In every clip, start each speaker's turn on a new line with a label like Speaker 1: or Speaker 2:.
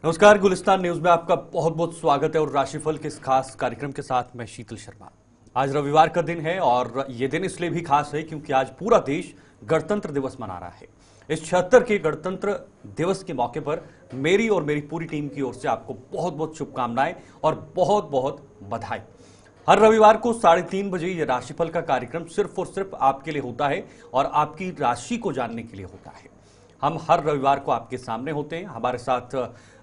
Speaker 1: नमस्कार, गुलिस्तान न्यूज में आपका बहुत बहुत स्वागत है और राशिफल के इस खास कार्यक्रम के साथ मैं शीतल शर्मा। आज रविवार का दिन है और ये दिन इसलिए भी खास है क्योंकि आज पूरा देश गणतंत्र दिवस मना रहा है। इस 76 के गणतंत्र दिवस के मौके पर मेरी और मेरी पूरी टीम की ओर से आपको बहुत बहुत शुभकामनाएं और बहुत बहुत बधाई। हर रविवार को 3:30 बजे ये राशिफल का कार्यक्रम सिर्फ और सिर्फ आपके लिए होता है और आपकी राशि को जानने के लिए होता है। हम हर रविवार को आपके सामने होते हैं, हमारे साथ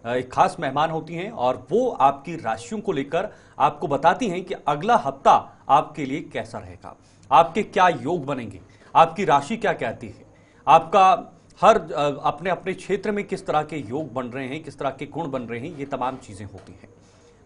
Speaker 1: एक खास मेहमान होती हैं और वो आपकी राशियों को लेकर आपको बताती हैं कि अगला हफ्ता आपके लिए कैसा रहेगा, आपके क्या योग बनेंगे, आपकी राशि क्या कहती है, आपका हर अपने अपने क्षेत्र में किस तरह के योग बन रहे हैं, किस तरह के गुण बन रहे हैं, ये तमाम चीजें होती हैं।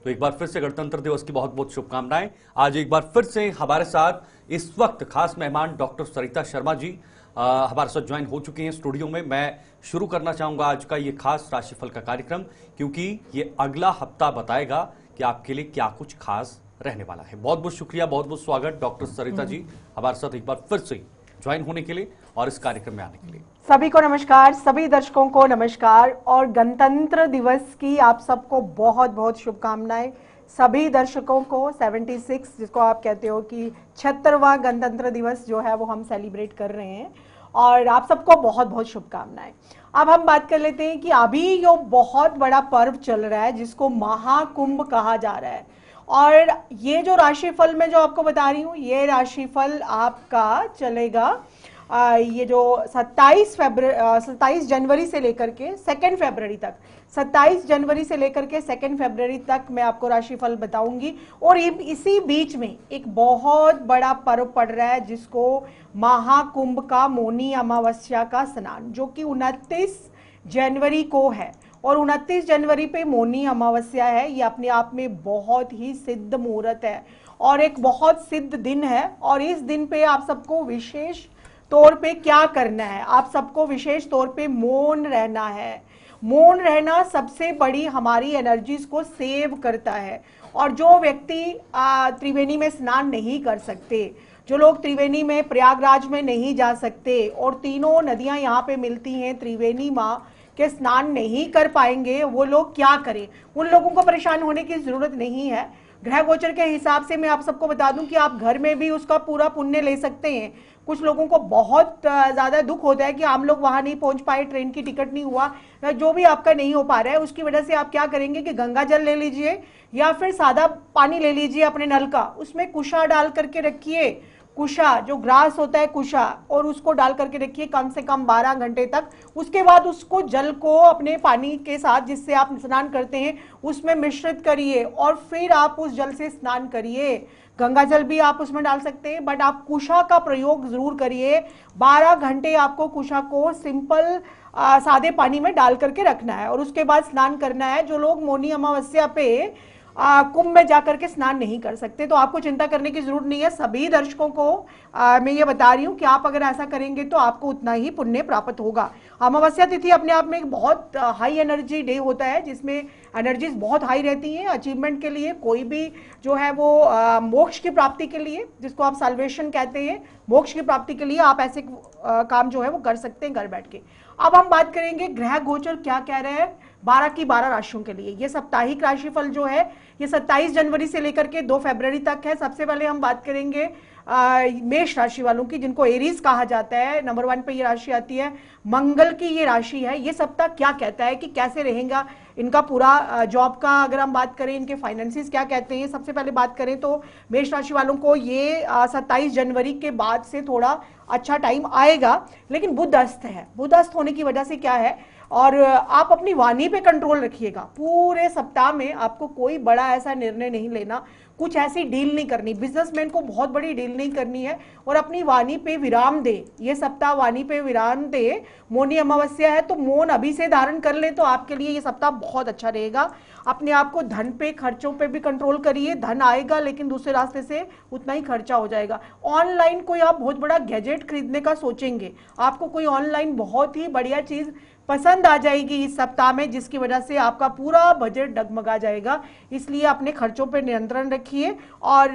Speaker 1: तो एक बार फिर से गणतंत्र दिवस की बहुत बहुत शुभकामनाएं। आज एक बार फिर से हमारे साथ इस वक्त खास मेहमान डॉक्टर सरिता शर्मा जी हमारे साथ ज्वाइन हो चुके हैं स्टूडियो में। मैं शुरू करना चाहूंगा आज का ये खास राशिफल का कार्यक्रम, क्योंकि ये अगला हफ्ता बताएगा कि आपके लिए क्या कुछ खास रहने वाला है। बहुत बहुत शुक्रिया, बहुत बहुत स्वागत डॉक्टर सरिता जी हमारे साथ एक बार फिर से ज्वाइन होने के लिए और इस कार्यक्रम में आने के लिए।
Speaker 2: सभी को नमस्कार, सभी दर्शकों को नमस्कार और गणतंत्र दिवस की आप सबको बहुत बहुत शुभकामनाएं। सभी दर्शकों को 76 जिसको आप कहते हो कि 76वां गणतंत्र दिवस जो है वो हम सेलिब्रेट कर रहे हैं और आप सबको बहुत बहुत शुभकामनाएं। अब हम बात कर लेते हैं कि अभी जो बहुत बड़ा पर्व चल रहा है जिसको महाकुंभ कहा जा रहा है, और ये जो राशिफल मैं जो आपको बता रही हूँ ये राशिफल आपका चलेगा ये जो 27 जनवरी से लेकर के 2 फरवरी तक, 27 जनवरी से लेकर के 2 फरवरी तक मैं आपको राशिफल बताऊंगी। और इसी बीच में एक बहुत बड़ा पर्व पड़ रहा है जिसको महाकुंभ का मौनी अमावस्या का स्नान, जो कि 29 जनवरी को है और 29 जनवरी पे मौनी अमावस्या है। ये अपने आप में बहुत ही सिद्ध मुहूर्त है और एक बहुत सिद्ध दिन है। और इस दिन पे आप सबको विशेष तौर पे क्या करना है, आप सबको विशेष तौर पे मौन रहना है। मौन रहना सबसे बड़ी हमारी एनर्जीज को सेव करता है। और जो व्यक्ति त्रिवेणी में स्नान नहीं कर सकते, जो लोग त्रिवेणी में प्रयागराज में नहीं जा सकते और तीनों नदियां यहाँ पे मिलती हैं, त्रिवेणी माँ के स्नान नहीं कर पाएंगे, वो लोग क्या करें? उन लोगों को परेशान होने की जरूरत नहीं है। ग्रह गोचर के हिसाब से मैं आप सबको बता दूं कि आप घर में भी उसका पूरा पुण्य ले सकते हैं। कुछ लोगों को बहुत ज़्यादा दुख होता है कि हम लोग वहाँ नहीं पहुँच पाए, ट्रेन की टिकट नहीं हुआ, जो भी आपका नहीं हो पा रहा है उसकी वजह से आप क्या करेंगे कि गंगा जल ले लीजिए या फिर सादा पानी ले लीजिए अपने नल का, उसमें कुशा डाल करके रखिए। कुशा जो ग्रास होता है कुशा, और उसको डाल करके रखिए कम से कम 12 घंटे तक। उसके बाद उसको जल को अपने पानी के साथ जिससे आप स्नान करते हैं उसमें मिश्रित करिए और फिर आप उस जल से स्नान करिए। गंगा जल भी आप उसमें डाल सकते हैं, बट आप कुशा का प्रयोग जरूर करिए। 12 घंटे आपको कुशा को सिंपल सादे पानी में डाल करके रखना है और उसके बाद स्नान करना है। जो लोग मौनी अमावस्या पे कुंभ में जाकर के स्नान नहीं कर सकते तो आपको चिंता करने की जरूरत नहीं है। सभी दर्शकों को मैं ये बता रही हूँ कि आप अगर ऐसा करेंगे तो आपको उतना ही पुण्य प्राप्त होगा। अमावस्या तिथि अपने आप में एक बहुत हाई एनर्जी डे होता है जिसमें एनर्जीज बहुत हाई रहती हैं अचीवमेंट के लिए, कोई भी जो है वो मोक्ष की प्राप्ति के लिए, जिसको आप साल्वेशन कहते हैं, मोक्ष की प्राप्ति के लिए आप ऐसे काम जो है वो कर सकते हैं घर बैठ के। अब हम बात करेंगे ग्रह गोचर क्या कह रहे हैं 12 की 12 राशियों के लिए। ये साप्ताहिक राशिफल जो है ये 27 जनवरी से लेकर के 2 फरवरी तक है। सबसे पहले हम बात करेंगे मेष राशि वालों की, जिनको एरीज कहा जाता है। नंबर 1 पे ये राशि आती है, मंगल की ये राशि है। ये सप्ताह क्या कहता है कि कैसे रहेगा इनका पूरा जॉब का, अगर हम बात करें इनके फाइनेंसिस क्या कहते हैं। सबसे पहले बात करें तो मेष राशि वालों को ये 27 जनवरी के बाद से थोड़ा अच्छा टाइम आएगा, लेकिन बुध अस्त है। बुध अस्त होने की वजह से क्या है, और आप अपनी वाणी पे कंट्रोल रखिएगा। पूरे सप्ताह में आपको कोई बड़ा ऐसा निर्णय नहीं लेना, कुछ ऐसी डील नहीं करनी, बिजनेसमैन को बहुत बड़ी डील नहीं करनी है और अपनी वाणी पे विराम दे। ये सप्ताह वाणी पे विराम दे। मौनी अमावस्या है तो मौन अभी से धारण कर ले तो आपके लिए ये सप्ताह बहुत अच्छा रहेगा। अपने आप को धन पे, खर्चों पे भी कंट्रोल करिए। धन आएगा लेकिन दूसरे रास्ते से उतना ही खर्चा हो जाएगा। ऑनलाइन कोई आप बहुत बड़ा गैजेट खरीदने का सोचेंगे, आपको कोई ऑनलाइन बहुत ही बढ़िया चीज पसंद आ जाएगी इस सप्ताह में, जिसकी वजह से आपका पूरा बजट डगमगा जाएगा। इसलिए अपने खर्चों पर नियंत्रण रखिए और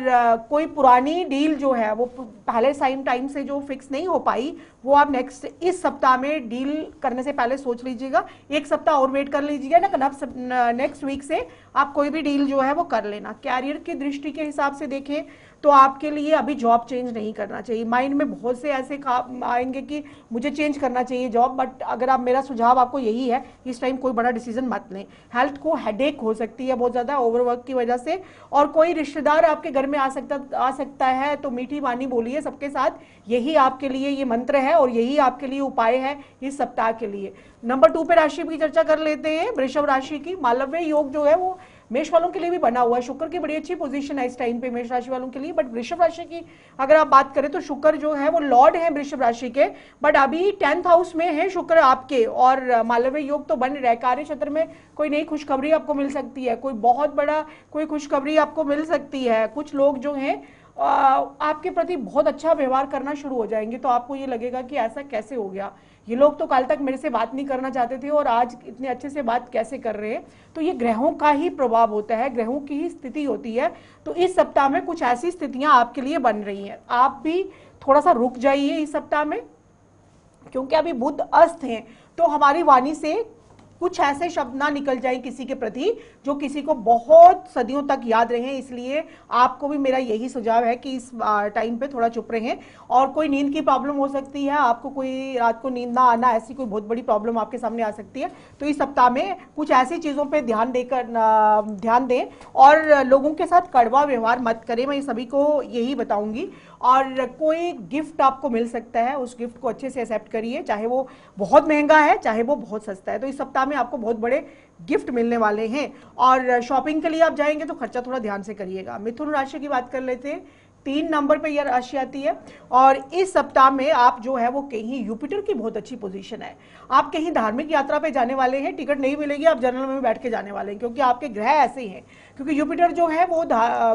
Speaker 2: कोई पुरानी डील जो है वो पहले टाइम से जो फिक्स नहीं हो पाई वो आप नेक्स्ट इस सप्ताह में डील करने से पहले सोच लीजिएगा, एक सप्ताह और वेट कर लीजिएगा ना, नेक्स्ट वीक से आप कोई भी डील जो है वो कर लेना। कैरियर की दृष्टि के हिसाब से देखें तो आपके लिए अभी जॉब चेंज नहीं करना चाहिए। माइंड में बहुत से ऐसे आएंगे कि मुझे चेंज करना चाहिए जॉब, बट अगर आप, मेरा सुझाव आपको यही है, इस टाइम कोई बड़ा डिसीजन मत लें। हेल्थ को हेडेक हो सकती है बहुत ज़्यादा ओवरवर्क की वजह से, और कोई रिश्तेदार आपके घर में आ सकता है, तो मीठी वाणी बोलिए सबके साथ। यही आपके लिए ये मंत्र है और यही आपके लिए उपाय है इस सप्ताह के लिए। नंबर 2 पे राशि की चर्चा कर लेते हैं, वृषभ राशि की। मालव्य योग जो है वो मेष वालों के लिए भी बना हुआ है। शुक्र की बड़ी अच्छी पोजीशन है इस टाइम पे मेष राशि वालों के लिए, बट वृषभ राशि की अगर आप बात करें तो शुक्र जो है वो लॉर्ड है वृषभ राशि के, बट अभी 10th हाउस में है शुक्र आपके, और मालव्य योग तो बन रहा है। कार्य क्षेत्र में कोई नई खुशखबरी आपको मिल सकती है, कोई बहुत बड़ा कोई खुशखबरी आपको मिल सकती है। कुछ लोग जो हैं आपके प्रति बहुत अच्छा व्यवहार करना शुरू हो जाएंगे, तो आपको ये लगेगा कि ऐसा कैसे हो गया, ये लोग तो कल तक मेरे से बात नहीं करना चाहते थे और आज इतने अच्छे से बात कैसे कर रहे हैं। तो ये ग्रहों का ही प्रभाव होता है, ग्रहों की ही स्थिति होती है। तो इस सप्ताह में कुछ ऐसी स्थितियां आपके लिए बन रही हैं, आप भी थोड़ा सा रुक जाइए इस सप्ताह में, क्योंकि अभी बुध अस्त हैं, तो हमारी वाणी से कुछ ऐसे शब्द ना निकल जाए किसी के प्रति जो किसी को बहुत सदियों तक याद रहे। इसलिए आपको भी मेरा यही सुझाव है कि इस टाइम पे थोड़ा चुप रहें। और कोई नींद की प्रॉब्लम हो सकती है, आपको कोई रात को नींद ना आना, ऐसी कोई बहुत बड़ी प्रॉब्लम आपके सामने आ सकती है। तो इस सप्ताह में कुछ ऐसी चीज़ों पे ध्यान दें और लोगों के साथ कड़वा व्यवहार मत करें, मैं सभी को यही बताऊंगी। और कोई गिफ्ट आपको मिल सकता है, उस गिफ्ट को अच्छे से एक्सेप्ट करिए, चाहे वो बहुत महंगा है चाहे वो बहुत सस्ता है। तो इस सप्ताह में आपको बहुत बड़े गिफ्ट मिलने वाले हैं। और शॉपिंग के लिए आप जाएंगे तो खर्चा थोड़ा ध्यान से करिएगा। मिथुन राशि की बात कर लेते हैं, 3 नंबर पे यह राशि आती है, और इस सप्ताह में आप जो है वो कहीं, युपिटर की बहुत अच्छी पोजीशन है, आप कहीं धार्मिक यात्रा पे जाने वाले हैं। टिकट नहीं मिलेगी, आप जनरल में बैठ के जाने वाले हैं, क्योंकि आपके ग्रह ऐसे ही हैं। क्योंकि युपिटर जो है वो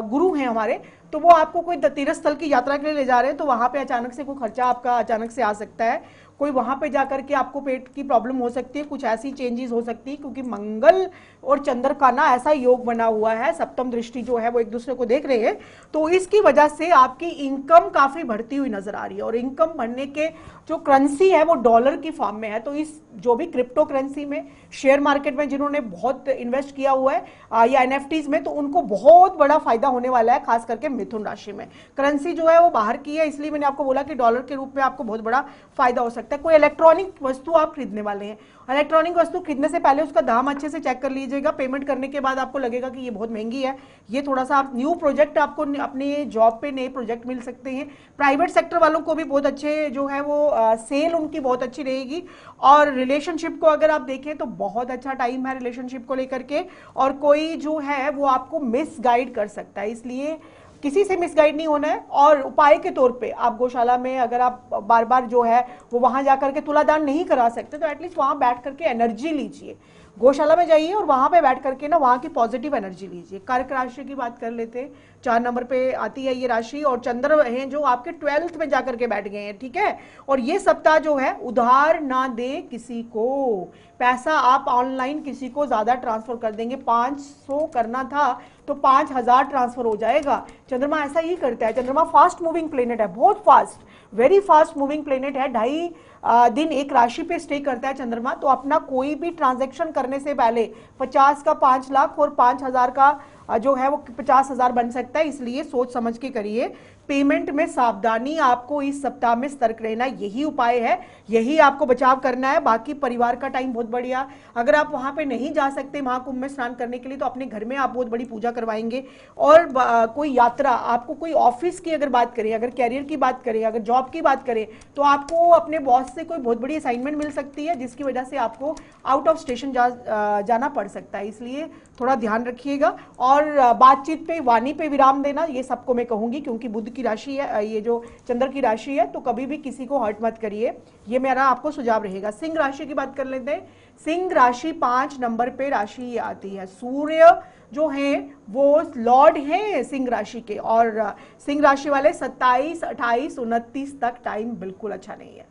Speaker 2: गुरु हैं हमारे, तो वो आपको कोई तीर्थ स्थल की यात्रा के लिए ले जा रहे हैं, तो वहां पे अचानक से कोई खर्चा आपका अचानक से आ सकता है। कोई वहां पे जाकर के आपको पेट की प्रॉब्लम हो सकती है, कुछ ऐसी चेंजेस हो सकती है, क्योंकि मंगल और चंद्र का ना ऐसा योग बना हुआ है, सप्तम दृष्टि जो है वो एक दूसरे को देख रहे हैं। तो इसकी वजह से आपकी इनकम काफी बढ़ती हुई नजर आ रही है, और इनकम बढ़ने के जो करेंसी है वो डॉलर की फॉर्म में है। तो इस जो भी क्रिप्टो करेंसी में, शेयर मार्केट में जिन्होंने बहुत इन्वेस्ट किया हुआ है या एनएफटीज में, तो उनको बहुत बड़ा फायदा होने वाला है, खास करके मिथुन राशि में। करेंसी जो है वो बाहर की है, इसलिए मैंने आपको बोला कि डॉलर के रूप में आपको बहुत बड़ा फायदा हो सकता है। कोई इलेक्ट्रॉनिक वस्तु आप खरीदने वाले हैं, इलेक्ट्रॉनिक वस्तु खरीदने से पहले उसका दाम अच्छे से चेक कर लीजिएगा। पेमेंट करने के बाद आपको लगेगा कि ये बहुत महंगी है, ये थोड़ा सा आप न्यू प्रोजेक्ट, आपको अपने जॉब पे नए प्रोजेक्ट मिल सकते हैं। प्राइवेट सेक्टर वालों को भी बहुत अच्छे जो है वो सेल उनकी बहुत अच्छी रहेगी। और रिलेशनशिप को अगर आप देखें तो बहुत अच्छा टाइम है रिलेशनशिप को लेकर के, और कोई जो है वो आपको मिस गाइड कर सकता है, इसलिए किसी से मिसगाइड नहीं होना है। और उपाय के तौर पे आप गौशाला में, अगर आप बार बार जो है वो वहां जाकर के तुलादान नहीं करा सकते, तो एटलीस्ट वहां बैठ करके एनर्जी लीजिए, गौशाला में जाइए और वहां पे बैठ करके ना वहां की पॉजिटिव एनर्जी लीजिए। कर्क राशि की बात कर लेते हैं, 4 नंबर पे आती है ये राशि, और चंद्र हैं जो आपके 12th में जाकर के बैठ गए हैं, ठीक है। और ये सप्ताह जो है, उधार ना दे किसी को, पैसा आप ऑनलाइन किसी को ज्यादा ट्रांसफर कर देंगे, 500 करना था तो 5000 ट्रांसफर हो जाएगा। चंद्रमा ऐसा ही करता है, चंद्रमा फास्ट मूविंग प्लेनेट है, बहुत fast, very fast moving planet है। 2.5 दिन एक राशि पे स्टे करता है चंद्रमा। तो अपना कोई भी ट्रांजैक्शन करने से पहले 50 का 5 लाख और 5000 का जो है वो 50,000 बन सकता है, इसलिए सोच समझ के करिए। पेमेंट में सावधानी, आपको इस सप्ताह में सतर्क रहना, यही उपाय है, यही आपको बचाव करना है। बाकी परिवार का टाइम बहुत बढ़िया, अगर आप वहां पे नहीं जा सकते महाकुंभ में स्नान करने के लिए, तो अपने घर में आप बहुत बड़ी पूजा करवाएंगे। और कोई यात्रा, आपको कोई ऑफिस की अगर बात करें, अगर कैरियर की बात करें, अगर जॉब की बात करें, तो आपको अपने बॉस से कोई बहुत बड़ी असाइनमेंट मिल सकती है, जिसकी वजह से आपको आउट ऑफ स्टेशन जाना पड़ सकता है, इसलिए थोड़ा ध्यान रखिएगा। और बातचीत पे, वाणी पे विराम देना, ये सबको मैं कहूंगी, क्योंकि बुध की राशि है, ये जो चंद्र की राशि है, तो कभी भी किसी को हर्ट मत करिए, ये मेरा आपको सुझाव रहेगा। सिंह राशि की बात कर लेते हैं, सिंह राशि 5 नंबर पे राशि आती है। सूर्य जो है वो लॉर्ड है सिंह राशि के, और सिंह राशि वाले 27, 28, 29 तक टाइम बिल्कुल अच्छा नहीं है।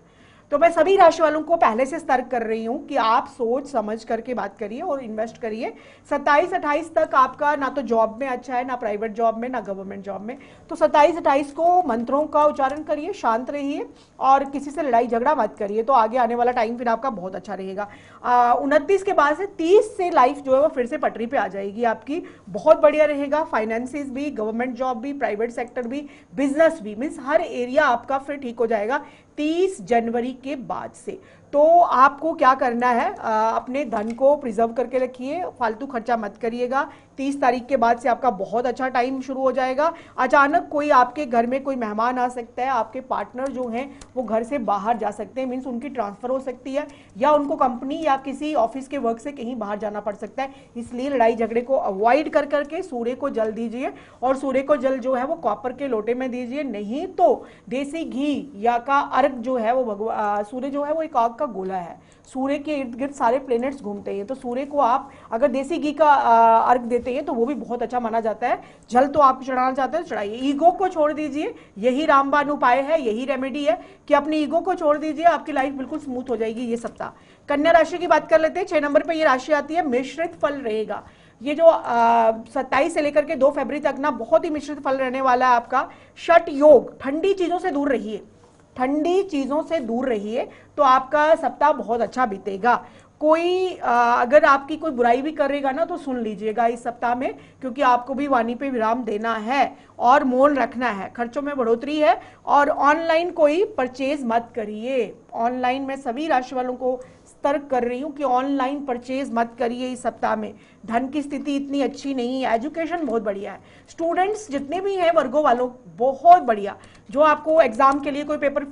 Speaker 2: तो मैं सभी राशि वालों को पहले से सतर्क कर रही हूं कि आप सोच समझ करके बात करिए और इन्वेस्ट करिए। 27-28 तक आपका ना तो जॉब में अच्छा है, ना प्राइवेट जॉब में, ना गवर्नमेंट जॉब में। तो 27-28 को मंत्रों का उच्चारण करिए, शांत रहिए और किसी से लड़ाई झगड़ा मत करिए, तो आगे आने वाला टाइम फिर आपका बहुत अच्छा रहेगा। 29 के बाद से 30 से लाइफ जो है वो फिर से पटरी पे आ जाएगी आपकी, बहुत बढ़िया रहेगा। फाइनेंसिस भी, गवर्नमेंट जॉब भी, प्राइवेट सेक्टर भी, बिजनेस भी, मीन्स हर एरिया आपका फिर ठीक हो जाएगा 30 जनवरी के बाद से। तो आपको क्या करना है, अपने धन को प्रिजर्व करके रखिए, फालतू खर्चा मत करिएगा। 30 तारीख के बाद से आपका बहुत अच्छा टाइम शुरू हो जाएगा। अचानक कोई आपके घर में कोई मेहमान आ सकता है, आपके पार्टनर जो हैं वो घर से बाहर जा सकते हैं, मीन्स उनकी ट्रांसफर हो सकती है, या उनको कंपनी या किसी ऑफिस के वर्क से कहीं बाहर जाना पड़ सकता है। इसलिए लड़ाई झगड़े को अवॉइड कर करके सूर्य को जल दीजिए, और सूर्य को जल जो है वो कॉपर के लोटे में दीजिए, नहीं तो देसी घी या का अर्घ जो है वो सूर्य जो है वो एक आग का गोला है, सूर्य के इर्द गिर्द सारे प्लेनेट्स घूमते हैं, तो सूर्य को आप अगर देसी घी का अर्घ देते हैं तो वो भी बहुत अच्छा माना जाता है। जल तो आप चढ़ाना चाहते हैं चढ़ाइए, ईगो को छोड़ दीजिए, यही रामबाण उपाय है, यही रेमेडी है कि अपनी ईगो को छोड़ दीजिए, आपकी लाइफ बिल्कुल स्मूथ हो जाएगी ये सप्ताह। कन्या राशि की बात कर लेते हैं, 6 नंबर पर ये राशि आती है, मिश्रित फल रहेगा। ये जो 27 से लेकर के 2 फरवरी तक ना बहुत ही मिश्रित फल रहने वाला है आपका। शट योग, ठंडी चीजों से दूर रहिए, ठंडी चीजों से दूर रहिए, तो आपका सप्ताह बहुत अच्छा बीतेगा। कोई अगर आपकी कोई बुराई भी करेगा ना तो सुन लीजिएगा इस सप्ताह में, क्योंकि आपको भी वाणी पे विराम देना है और मौन रखना है। खर्चों में बढ़ोतरी है, और ऑनलाइन कोई परचेज मत करिए। ऑनलाइन मैं सभी राशि वालों को सतर्क कर रही हूं कि ऑनलाइन परचेज मत करिए इस सप्ताह में। धन की स्थिति इतनी अच्छी नहीं है, एजुकेशन बहुत बढ़िया है, स्टूडेंट्स जितने भी हैं वर्गों वालों बहुत बढ़िया। जो आपको एग्जाम के लिए कोई पेपर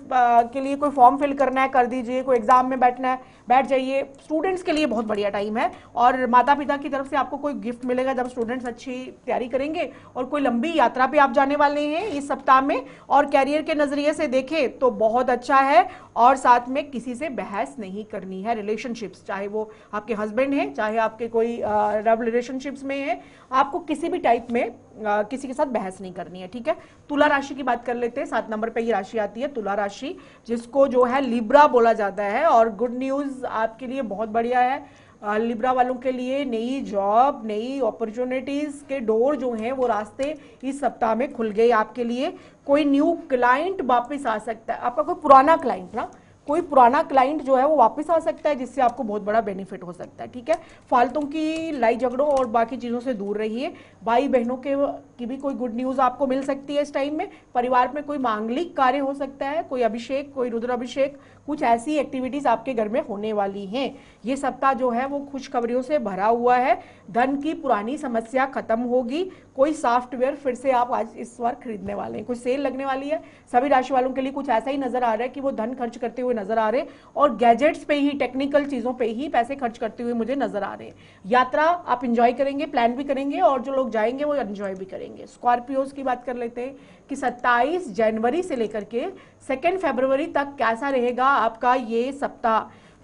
Speaker 2: के लिए कोई फॉर्म फिल करना है कर दीजिए, कोई एग्जाम में बैठना है बैठ जाइए, स्टूडेंट्स के लिए बहुत बढ़िया टाइम है। और माता पिता की तरफ से आपको कोई गिफ्ट मिलेगा जब स्टूडेंट्स अच्छी तैयारी करेंगे, और कोई लंबी यात्रा पे आप जाने वाले हैं इस सप्ताह में, और कैरियर के नजरिए से देखें तो बहुत अच्छा है। और साथ में किसी से बहस नहीं करनी है, रिलेशनशिप्स चाहे वो आपके हस्बैंड हैं, चाहे आपके कोई रिलेशनशिप्स में है, आपको किसी भी टाइप में किसी के साथ बहस नहीं करनी है, ठीक है। तुला राशि की बात कर लेते हैं, 7 नंबर पे ये राशि आती है तुला राशि, जिसको जो है लिब्रा बोला जाता है। और गुड न्यूज आपके लिए बहुत बढ़िया है, लिब्रा वालों के लिए नई जॉब, नई अपॉर्चुनिटीज के डोर जो हैं वो रास्ते इस सप्ताह में खुल गए आपके लिए। कोई न्यू क्लाइंट वापस आ सकता है, आपका कोई पुराना क्लाइंट ना, कोई पुराना क्लाइंट जो है वो वापस आ सकता है, जिससे आपको बहुत बड़ा बेनिफिट हो सकता है, ठीक है। फालतू की लड़ाई झगड़ों और बाकी चीज़ों से दूर रहिए। भाई बहनों के की भी कोई गुड न्यूज़ आपको मिल सकती है इस टाइम में। परिवार में कोई मांगलिक कार्य हो सकता है, कोई अभिषेक, कोई रुद्राभिषेक, कुछ ऐसी एक्टिविटीज़ आपके घर में होने वाली हैं। ये सप्ताह जो है वो खुशखबरियों से भरा हुआ है। धन की पुरानी समस्या खत्म होगी। कोई सॉफ्टवेयर फिर से आप आज इस बार खरीदने वाले हैं, कोई सेल लगने वाली है। सभी राशि वालों के लिए कुछ ऐसा ही नजर आ रहा है कि वो धन खर्च करते हुए नजर आ रहे हैं, और गैजेट्स पे ही, टेक्निकल चीजों पे ही पैसे खर्च करते हुए मुझे नजर आ रहे हैं। यात्रा आप इंजॉय करेंगे, प्लान भी करेंगे, और जो लोग जाएंगे वो एंजॉय भी करेंगे। स्कॉर्पियोज की बात कर लेते हैं कि 27 जनवरी से लेकर के 2 फरवरी तक कैसा रहेगा आपका ये सप्ताह।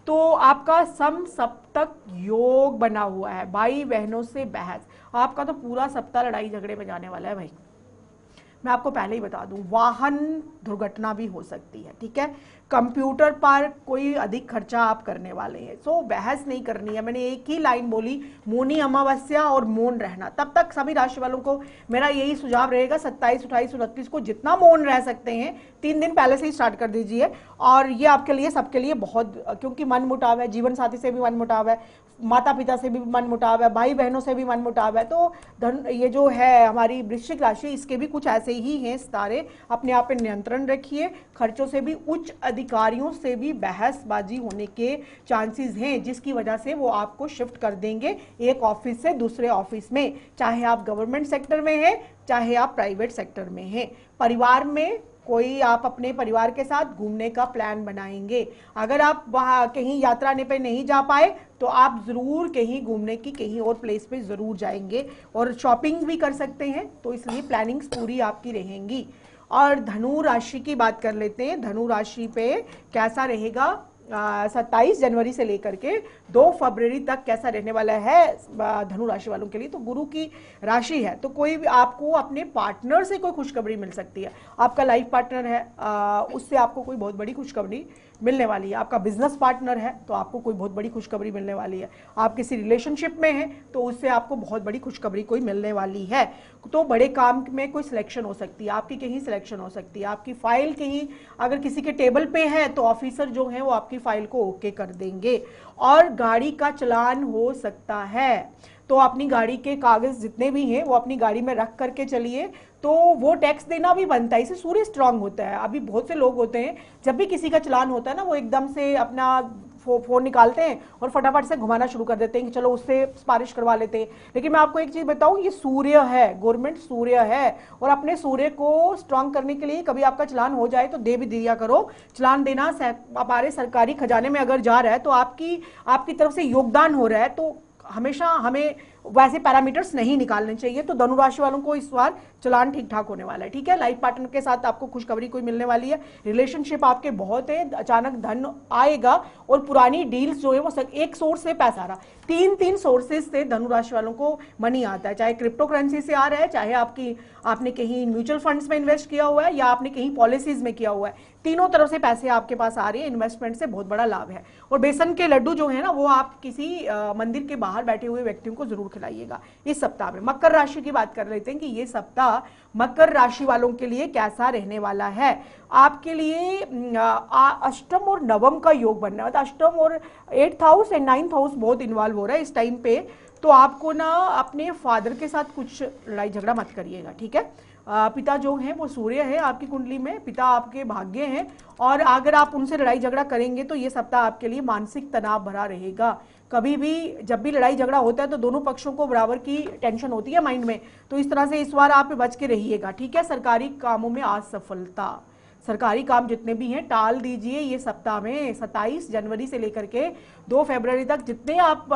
Speaker 2: तो आपका सम सप्तक योग बना हुआ है। भाई बहनों से बहस, आपका तो पूरा सप्ताह लड़ाई झगड़े में जाने वाला है भाई। मैं आपको पहले ही बता दूं, वाहन दुर्घटना भी हो सकती है, ठीक है। कंप्यूटर पर कोई अधिक खर्चा आप करने वाले हैं, सो बहस नहीं करनी है। मैंने एक ही लाइन बोली, मौनी अमावस्या और मौन रहना। तब तक सभी राशि वालों को मेरा यही सुझाव रहेगा, 27, 28, 29 को जितना मौन रह सकते हैं 3 दिन पहले से ही स्टार्ट कर दीजिए। और ये आपके लिए, सबके लिए बहुत, क्योंकि मन मुटाव है, जीवन साथी से भी मन मुटाव है, माता पिता से भी मन मुटाव है, भाई बहनों से भी मन मुटाव है। तो धन, ये जो है हमारी वृश्चिक राशि, इसके भी कुछ ऐसे ही हैं सितारे। अपने आप पे नियंत्रण रखिए। खर्चों से भी, उच्च अधिकारियों से भी बहसबाजी होने के चांसेस हैं, जिसकी वजह से वो आपको शिफ्ट कर देंगे एक ऑफिस से दूसरे ऑफिस में, चाहे आप गवर्नमेंट सेक्टर में हैं, चाहे आप प्राइवेट सेक्टर में हैं। परिवार में कोई आप अपने परिवार के साथ घूमने का प्लान बनाएंगे। अगर आप वहाँ कहीं यात्रा पे नहीं जा पाए तो आप ज़रूर कहीं घूमने की, कहीं और प्लेस पे ज़रूर जाएंगे, और शॉपिंग भी कर सकते हैं। तो इसलिए प्लानिंग्स पूरी आपकी रहेंगी। और धनु राशि की बात कर लेते हैं। धनु राशि पे कैसा रहेगा 27 जनवरी से लेकर के 2 फरवरी तक कैसा रहने वाला है धनु राशि वालों के लिए। तो गुरु की राशि है, तो कोई भी आपको अपने पार्टनर से कोई खुशखबरी मिल सकती है। आपका लाइफ पार्टनर है, उससे आपको कोई बहुत बड़ी खुशखबरी मिलने वाली है। आपका बिजनेस पार्टनर है तो आपको कोई बहुत बड़ी खुशखबरी मिलने वाली है। आप किसी रिलेशनशिप में हैं तो उससे आपको बहुत बड़ी खुशखबरी कोई मिलने वाली है। तो बड़े काम में कोई सिलेक्शन हो सकती है, आपकी कहीं सिलेक्शन हो सकती है, आपकी फाइल कहीं अगर किसी के टेबल पे है तो ऑफिसर जो है वो आपकी फाइल को ओके कर देंगे। और गाड़ी का चलान हो सकता है, तो अपनी गाड़ी के कागज जितने भी हैं वो अपनी गाड़ी में रख करके चलिए, तो वो टैक्स देना भी बनता है। इससे सूर्य स्ट्रांग होता है। अभी बहुत से लोग होते हैं जब भी किसी का चलान होता है ना, वो एकदम से अपना फोन निकालते हैं और फटाफट से घुमाना शुरू कर देते हैं कि चलो उससे सिफारिश करवा लेते हैं। लेकिन मैं आपको एक चीज बताऊं, ये सूर्य है, गवर्नमेंट सूर्य है, और अपने सूर्य को स्ट्रांग करने के लिए कभी आपका चलान हो जाए तो दे भी दिया करो। चलान देना हमारे सरकारी खजाने में अगर जा रहा है तो आपकी तरफ से योगदान हो रहा है, तो हमेशा हमें वैसे पैरामीटर्स नहीं निकालने चाहिए। तो धनु राशि वालों को इस बार चलान ठीक ठाक होने वाला है। ठीक है, लाइफ पार्टनर के साथ आपको खुशखबरी कोई मिलने वाली है। रिलेशनशिप आपके बहुत है, अचानक धन आएगा और पुरानी डील्स जो है वो एक सोर्स से पैसा आ रहा, तीन सोर्सेज से धनु राशि वालों को मनी आता है। चाहे क्रिप्टो करेंसी से आ रहा है, चाहे आपने कहीं म्यूचुअल फंड्स में इन्वेस्ट किया हुआ है, या आपने कहीं पॉलिसीज में किया हुआ है, तीनों तरफ से पैसे आपके पास आ रहे हैं। इन्वेस्टमेंट से बहुत बड़ा लाभ है। और बेसन के लड्डू जो है ना, वो आप किसी मंदिर के बाहर बैठे हुए व्यक्तियों को जरूर खिलाइएगा इस सप्ताह में। मकर राशि की बात कर लेते हैं कि ये सप्ताह मकर राशि वालों के लिए कैसा रहने वाला है। आपके लिए अष्टम और नवम का योग बनना है, अष्टम और 8th house and 9th house बहुत इन्वॉल्व हो रहा है इस टाइम पे। तो आपको ना अपने फादर के साथ कुछ लड़ाई झगड़ा मत करिएगा। ठीक है, पिता जो है वो सूर्य है आपकी कुंडली में, पिता आपके भाग्य हैं, और अगर आप उनसे लड़ाई झगड़ा करेंगे तो ये सप्ताह आपके लिए मानसिक तनाव भरा रहेगा। कभी भी जब भी लड़ाई झगड़ा होता है तो दोनों पक्षों को बराबर की टेंशन होती है माइंड में, तो इस तरह से इस बार आप बच के रहिएगा। ठीक है, सरकारी कामों में असफलता, सरकारी काम जितने भी हैं टाल दीजिए ये सप्ताह में। 27 जनवरी से लेकर के 2 फरवरी तक जितने आप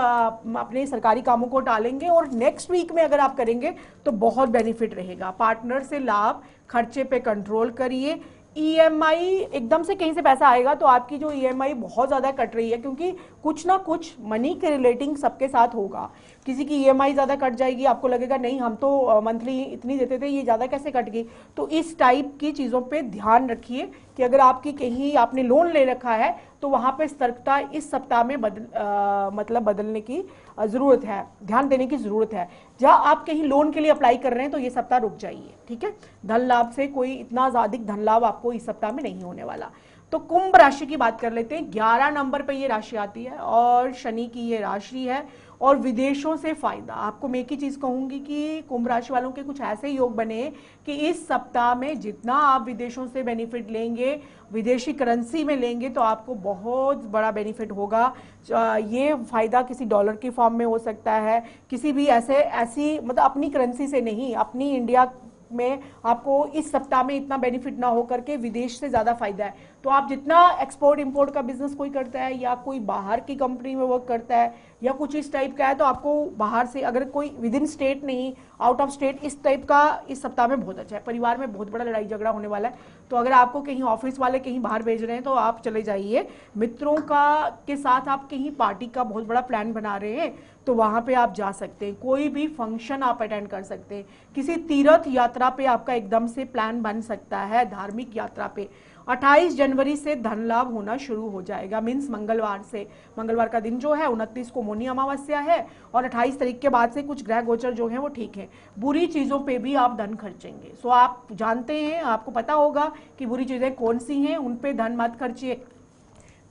Speaker 2: अपने सरकारी कामों को टालेंगे और नेक्स्ट वीक में अगर आप करेंगे तो बहुत बेनिफिट रहेगा। पार्टनर से लाभ, खर्चे पे कंट्रोल करिए। ईएमआई एकदम से कहीं से पैसा आएगा तो आपकी जो ईएमआई बहुत ज़्यादा कट रही है, क्योंकि कुछ ना कुछ मनी के रिलेटिंग सबके साथ होगा। किसी की ईएमआई ज़्यादा कट जाएगी, आपको लगेगा नहीं हम तो मंथली इतनी देते थे, ये ज़्यादा कैसे कट गई। तो इस टाइप की चीज़ों पे ध्यान रखिए कि अगर आपकी कहीं आपने लोन ले रखा है तो वहाँ पे सतर्कता इस सप्ताह में बदलने की ज़रूरत है, ध्यान देने की ज़रूरत है। जहाँ आप कहीं लोन के लिए अप्लाई कर रहे हैं तो ये सप्ताह रुक जाइए। ठीक है, धन लाभ से कोई इतना अधिक धन लाभ आपको इस सप्ताह में नहीं होने वाला। तो कुंभ राशि की बात कर लेते हैं। 11 नंबर पे ये राशि आती है और शनि की ये राशि है, और विदेशों से फायदा। आपको मैं एक ही चीज कहूंगी कि कुंभ राशि वालों के कुछ ऐसे योग बने कि इस सप्ताह में जितना आप विदेशों से बेनिफिट लेंगे, विदेशी करेंसी में लेंगे, तो आपको बहुत बड़ा बेनिफिट होगा। ये फायदा किसी डॉलर की फॉर्म में हो सकता है, किसी भी ऐसी मतलब अपनी करेंसी से नहीं, अपनी इंडिया में आपको इस सप्ताह में इतना बेनिफिट ना हो करके विदेश से ज़्यादा फायदा है। तो आप जितना एक्सपोर्ट इंपोर्ट का बिजनेस कोई करता है, या कोई बाहर की कंपनी में वर्क करता है, या कुछ इस टाइप का है, तो आपको बाहर से अगर कोई विद इन स्टेट नहीं, आउट ऑफ स्टेट, इस टाइप का इस सप्ताह में बहुत अच्छा है। परिवार में बहुत बड़ा लड़ाई झगड़ा होने वाला है, तो अगर आपको कहीं ऑफिस वाले कहीं बाहर भेज रहे हैं तो आप चले जाइए। मित्रों के साथ आप कहीं पार्टी का बहुत बड़ा प्लान बना रहे हैं तो वहाँ पे आप जा सकते हैं। कोई भी फंक्शन आप अटेंड कर सकते हैं। किसी तीर्थ यात्रा पे आपका एकदम से प्लान बन सकता है, धार्मिक यात्रा पे। 28 जनवरी से धन लाभ होना शुरू हो जाएगा, मीन्स मंगलवार से। मंगलवार का दिन जो है 29 को मौनी अमावस्या है, और 28 तारीख के बाद से कुछ ग्रह गोचर जो है वो ठीक है। बुरी चीज़ों पे भी आप धन खर्चेंगे। सो आप जानते हैं, आपको पता होगा कि बुरी चीज़ें कौन सी हैं, उन पे धन मत खर्चिए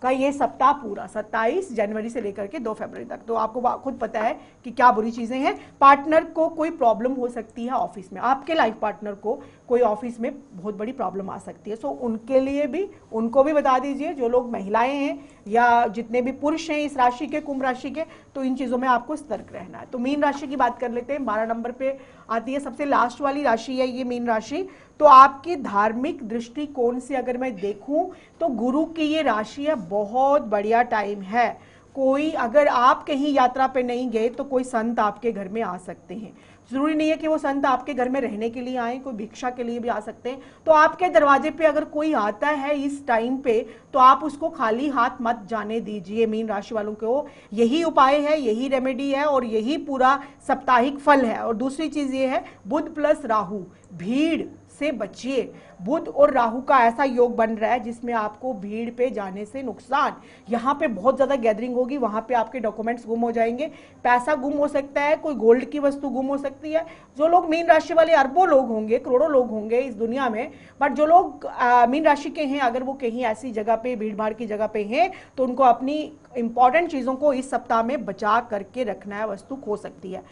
Speaker 2: का ये सप्ताह पूरा 27 जनवरी से लेकर के 2 फरवरी तक। तो आपको खुद पता है कि क्या बुरी चीजें हैं। पार्टनर को कोई प्रॉब्लम हो सकती है ऑफिस में, आपके लाइफ पार्टनर को कोई ऑफिस में बहुत बड़ी प्रॉब्लम आ सकती है। सो उनके लिए भी, उनको भी बता दीजिए, जो लोग महिलाएं हैं या जितने भी पुरुष हैं इस राशि के, कुंभ राशि के, तो इन चीजों में आपको सतर्क रहना है। तो मीन राशि की बात कर लेते हैं। 12 नंबर पे आती है, सबसे लास्ट वाली राशि है ये मीन राशि। तो आपकी धार्मिक दृष्टिकोण से अगर मैं देखूं तो गुरु की ये राशि है, बहुत बढ़िया टाइम है। कोई अगर आप कहीं यात्रा पे नहीं गए तो कोई संत आपके घर में आ सकते हैं। जरूरी नहीं है कि वो संत आपके घर में रहने के लिए आए, कोई भिक्षा के लिए भी आ सकते हैं। तो आपके दरवाजे पे अगर कोई आता है इस टाइम पे तो आप उसको खाली हाथ मत जाने दीजिए। मीन राशि वालों को यही उपाय है, यही रेमेडी है, और यही पूरा साप्ताहिक फल है। और दूसरी चीज ये है, बुध प्लस राहु, भीड़ से बचिए। बुध और राहु का ऐसा योग बन रहा है जिसमें आपको भीड़ पे जाने से नुकसान, यहाँ पे बहुत ज्यादा गैदरिंग होगी, वहां पे आपके डॉक्यूमेंट्स गुम हो जाएंगे, पैसा गुम हो सकता है, कोई गोल्ड की वस्तु गुम हो सकती है। जो लोग मीन राशि वाले अरबों लोग होंगे, करोड़ों लोग होंगे इस दुनिया में, बट जो लोग मीन राशि के हैं, अगर वो कहीं ऐसी जगह पे, भीड़ भाड़ की जगह पे हैं, तो उनको अपनी इंपॉर्टेंट चीजों को इस सप्ताह में बचा करके रखना है, वस्तु खो सकती है।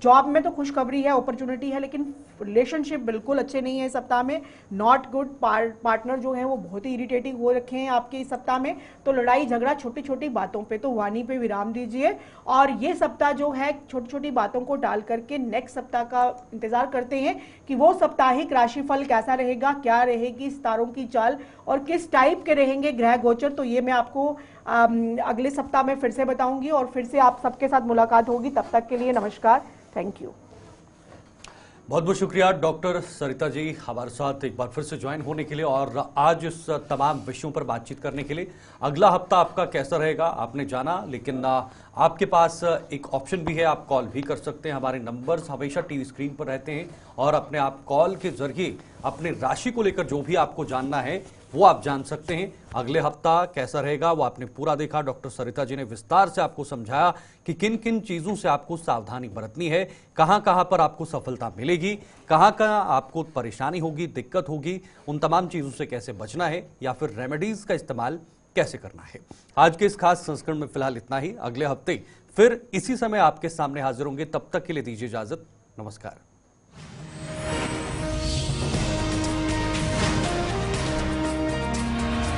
Speaker 2: जॉब में तो खुशखबरी है, अपॉर्चुनिटी है, लेकिन रिलेशनशिप बिल्कुल अच्छे नहीं है इस सप्ताह में। नॉट गुड, पार्टनर जो है वो बहुत ही इरिटेटिंग हो रखे हैं आपके इस सप्ताह में। तो लड़ाई झगड़ा छोटी छोटी बातों पे, तो वाणी पे विराम दीजिए और ये सप्ताह जो है छोटी छोटी बातों को टाल करके नेक्स्ट सप्ताह का इंतजार करते हैं कि वो साप्ताहिक राशिफल कैसा रहेगा, क्या रहेगी सितारों की चाल और किस टाइप के रहेंगे ग्रह गोचर। तो ये मैं आपको अगले सप्ताह में फिर से बताऊंगी और फिर से आप सबके साथ मुलाकात होगी। तब तक के लिए नमस्कार, थैंक यू।
Speaker 1: बहुत बहुत शुक्रिया डॉक्टर सरिता जी हमारे साथ एक बार फिर से ज्वाइन होने के लिए और आज इस तमाम विषयों पर बातचीत करने के लिए। अगला हफ्ता आपका कैसा रहेगा आपने जाना, लेकिन आपके पास एक ऑप्शन भी है, आप कॉल भी कर सकते हैं। हमारे नंबर्स हमेशा टीवी स्क्रीन पर रहते हैं और अपने आप कॉल के जरिए अपने राशि को लेकर जो भी आपको जानना है वो आप जान सकते हैं। अगले हफ्ता कैसा रहेगा वो आपने पूरा देखा। डॉक्टर सरिता जी ने विस्तार से आपको समझाया कि किन किन चीजों से आपको सावधानी बरतनी है, कहां कहां पर आपको सफलता मिलेगी, कहां कहां आपको परेशानी होगी, दिक्कत होगी, उन तमाम चीजों से कैसे बचना है या फिर रेमेडीज का इस्तेमाल कैसे करना है। आज के इस खास संस्करण में फिलहाल इतना ही। अगले हफ्ते फिर इसी समय आपके सामने हाजिर होंगे, तब तक के लिए दीजिए इजाजत, नमस्कार।